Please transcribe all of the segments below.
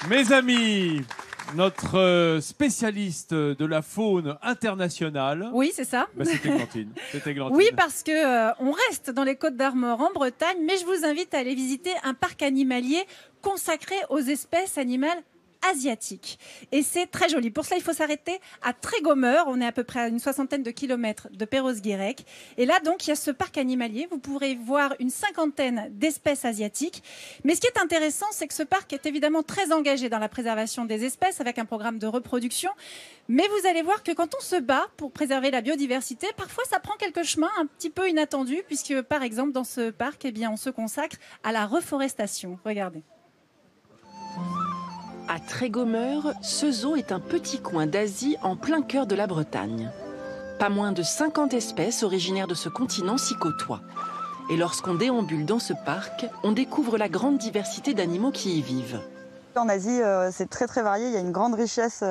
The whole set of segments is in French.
Mes amis, notre spécialiste de la faune internationale. Oui, c'est ça. Bah, c'était Glantine. Oui, parce que on reste dans les Côtes d'Armor en Bretagne, mais je vous invite à aller visiter un parc animalier consacré aux espèces animales asiatiques. Et c'est très joli. Pour cela, il faut s'arrêter à Trégomer. On est à peu près à une 60aine de kilomètres de Perros-Guirec. Et là, donc, il y a ce parc animalier. Vous pourrez voir une 50aine d'espèces asiatiques. Mais ce qui est intéressant, c'est que ce parc est évidemment très engagé dans la préservation des espèces avec un programme de reproduction. Mais vous allez voir que quand on se bat pour préserver la biodiversité, parfois ça prend quelques chemins un petit peu inattendus, puisque par exemple, dans ce parc, eh bien, on se consacre à la reforestation. Regardez. À Trégomer, ce zoo est un petit coin d'Asie en plein cœur de la Bretagne. Pas moins de 50 espèces originaires de ce continent s'y côtoient. Et lorsqu'on déambule dans ce parc, on découvre la grande diversité d'animaux qui y vivent. En Asie, c'est très très varié, il y a une grande richesse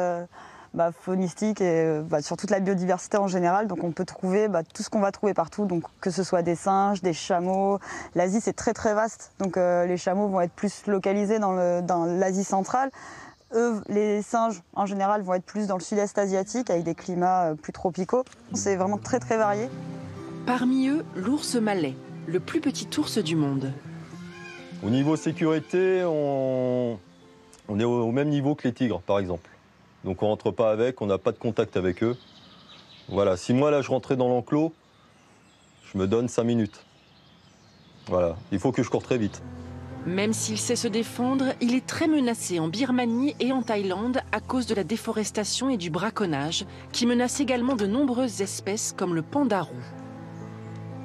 faunistique et sur toute la biodiversité en général. Donc on peut trouver tout ce qu'on va trouver partout, donc que ce soit des singes, des chameaux. L'Asie c'est très très vaste, donc les chameaux vont être plus localisés dans l'Asie centrale. Eux, les singes en général vont être plus dans le sud-est asiatique avec des climats plus tropicaux. C'est vraiment très très varié. Parmi eux, l'ours malais, le plus petit ours du monde. Au niveau sécurité, on est au même niveau que les tigres par exemple. Donc on rentre pas avec, on n'a pas de contact avec eux. Voilà, si moi là je rentrais dans l'enclos, je me donne 5 minutes. Voilà, il faut que je cours très vite. Même s'il sait se défendre, il est très menacé en Birmanie et en Thaïlande à cause de la déforestation et du braconnage, qui menace également de nombreuses espèces comme le panda roux.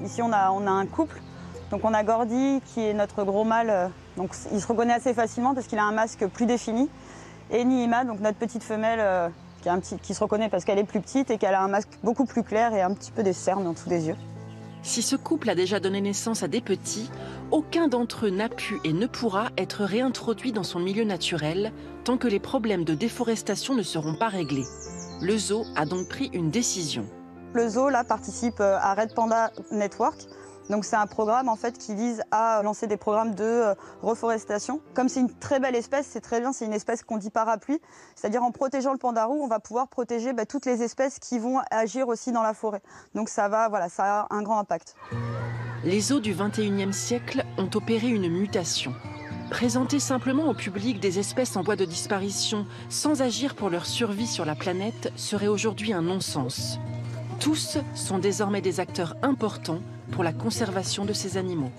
Ici on a un couple, donc on a Gordy qui est notre gros mâle, donc il se reconnaît assez facilement parce qu'il a un masque plus défini. Et Nihima, donc notre petite femelle qui se reconnaît parce qu'elle est plus petite et qu'elle a un masque beaucoup plus clair et un petit peu des cernes en dessous des yeux. Si ce couple a déjà donné naissance à des petits, aucun d'entre eux n'a pu et ne pourra être réintroduit dans son milieu naturel tant que les problèmes de déforestation ne seront pas réglés. Le zoo a donc pris une décision. Le zoo là, participe à Red Panda Network. Donc c'est un programme en fait qui vise à lancer des programmes de reforestation. Comme c'est une très belle espèce, c'est très bien, c'est une espèce qu'on dit parapluie. C'est-à-dire en protégeant le panda roux, on va pouvoir protéger toutes les espèces qui vont agir aussi dans la forêt. Donc ça a un grand impact. Les zoos du XXIe siècle ont opéré une mutation. Présenter simplement au public des espèces en voie de disparition sans agir pour leur survie sur la planète serait aujourd'hui un non-sens. Tous sont désormais des acteurs importants pour la conservation de ces animaux.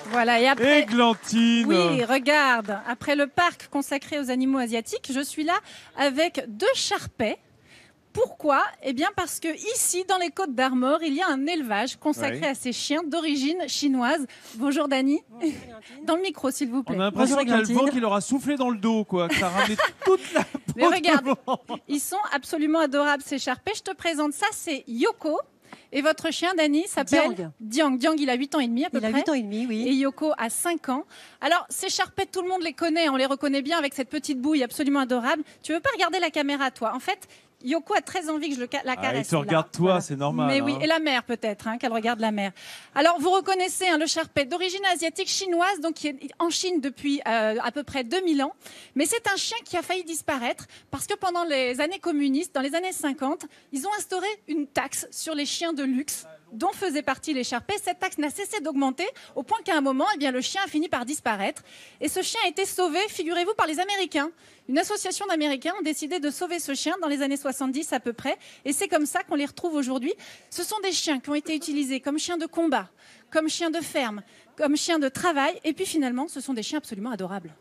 Voilà, et après... Églantine. Oui, regarde, après le parc consacré aux animaux asiatiques, je suis là avec 2 charpets. Pourquoi? Eh bien parce que ici, dans les Côtes d'Armor, il y a un élevage consacré à ces chiens d'origine chinoise. Bonjour Dani. Bonjour, dans le micro, s'il vous plaît. On a l'impression qu'il y a le vent qui leur a soufflé dans le dos, quoi. Que ça a ramené toute la peau. Mais regarde, ils sont absolument adorables ces charpets. Je te présente ça, c'est Yoko. Et votre chien, Dani, s'appelle Diang. Diang, il a 8 ans et demi à peu près. Il a 8 ans et demi, oui. Et Yoko a 5 ans. Alors, ces charpets, tout le monde les connaît. On les reconnaît bien avec cette petite bouille absolument adorable. Tu veux pas regarder la caméra, toi? En fait, Yoko a très envie que je la caresse. Il te regarde toi, voilà. C'est normal. Mais oui, et la mère peut-être, qu'elle regarde la mère. Alors, vous reconnaissez le charpet d'origine asiatique chinoise, donc qui est en Chine depuis à peu près 2000 ans. Mais c'est un chien qui a failli disparaître parce que pendant les années communistes, dans les années 50, ils ont instauré une taxe sur les chiens de luxe dont faisaient partie les charpets. Cette taxe n'a cessé d'augmenter au point qu'à un moment, eh bien, le chien a fini par disparaître. Et ce chien a été sauvé, figurez-vous, par les Américains. Une association d'Américains ont décidé de sauver ce chien dans les années 70 à peu près. Et c'est comme ça qu'on les retrouve aujourd'hui. Ce sont des chiens qui ont été utilisés comme chiens de combat, comme chiens de ferme, comme chiens de travail. Et puis finalement, ce sont des chiens absolument adorables.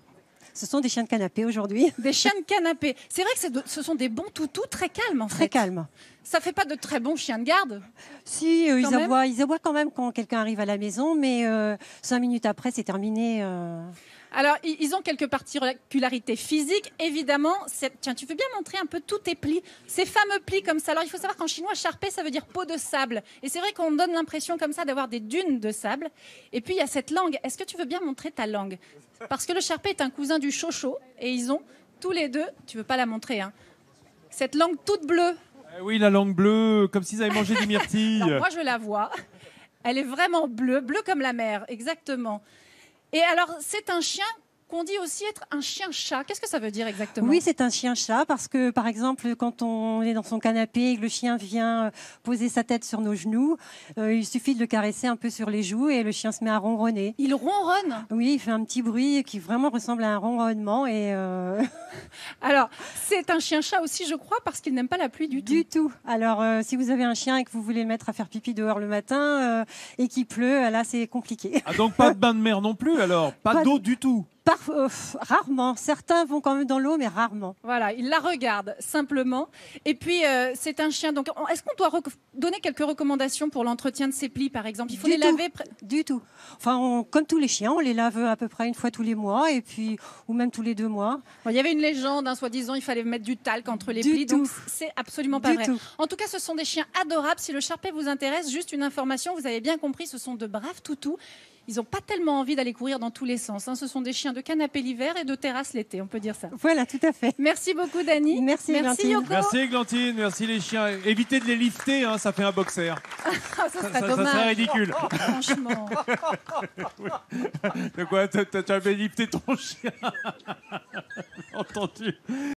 Ce sont des chiens de canapé aujourd'hui. Des chiens de canapé. C'est vrai que ce sont des bons toutous très calmes en fait. Très calmes. Ça fait pas de très bons chiens de garde? Si, ils aboient quand même quand quelqu'un arrive à la maison, mais 5 minutes après, c'est terminé. Alors, ils ont quelques particularités physiques, évidemment. Tiens, tu veux bien montrer un peu tous tes plis, ces fameux plis comme ça. Alors, il faut savoir qu'en chinois, charpé, ça veut dire peau de sable. Et c'est vrai qu'on donne l'impression comme ça d'avoir des dunes de sable. Et puis, il y a cette langue. Est-ce que tu veux bien montrer ta langue? Parce que le charpé est un cousin du chocho. Et ils ont tous les deux, tu veux pas la montrer, cette langue toute bleue. Oui, la langue bleue, comme s'ils avaient mangé des myrtilles. Alors, moi, je la vois. Elle est vraiment bleue, bleue comme la mer, exactement. Et alors, c'est un chien qu'on dit aussi être un chien-chat. Qu'est-ce que ça veut dire exactement? Oui, c'est un chien-chat parce que, par exemple, quand on est dans son canapé et que le chien vient poser sa tête sur nos genoux, il suffit de le caresser un peu sur les joues et le chien se met à ronronner. Il ronronne? Oui, il fait un petit bruit qui vraiment ressemble à un ronronnement. Alors, c'est un chien-chat aussi, je crois, parce qu'il n'aime pas la pluie du tout. Du tout. Alors, si vous avez un chien et que vous voulez le mettre à faire pipi dehors le matin et qu'il pleut, là, c'est compliqué. Ah, donc pas de bain de mer non plus alors? Pas d'eau du tout? Rarement. Certains vont quand même dans l'eau, mais rarement. Voilà, il la regarde simplement. Et puis, c'est un chien. Donc, est-ce qu'on doit donner quelques recommandations pour l'entretien de ses plis, par exemple? Il faut les laver. Du tout. Enfin, comme tous les chiens, on les lave à peu près une fois tous les mois, et puis ou même tous les 2 mois. Bon, il y avait une légende, soi-disant, il fallait mettre du talc entre les plis. Donc, c'est absolument pas vrai. En tout cas, ce sont des chiens adorables. Si le Shar Pei vous intéresse, juste une information, vous avez bien compris, ce sont de braves toutous. Ils n'ont pas tellement envie d'aller courir dans tous les sens. Ce sont des chiens de canapé l'hiver et de terrasse l'été, on peut dire ça. Voilà, tout à fait. Merci beaucoup, Dani. Merci, Yoko. Merci, Églantine. Merci, les chiens. Évitez de les lifter, ça fait un boxer. Ça serait ridicule. Franchement. De quoi? Tu avais lifté ton chien? Entendu.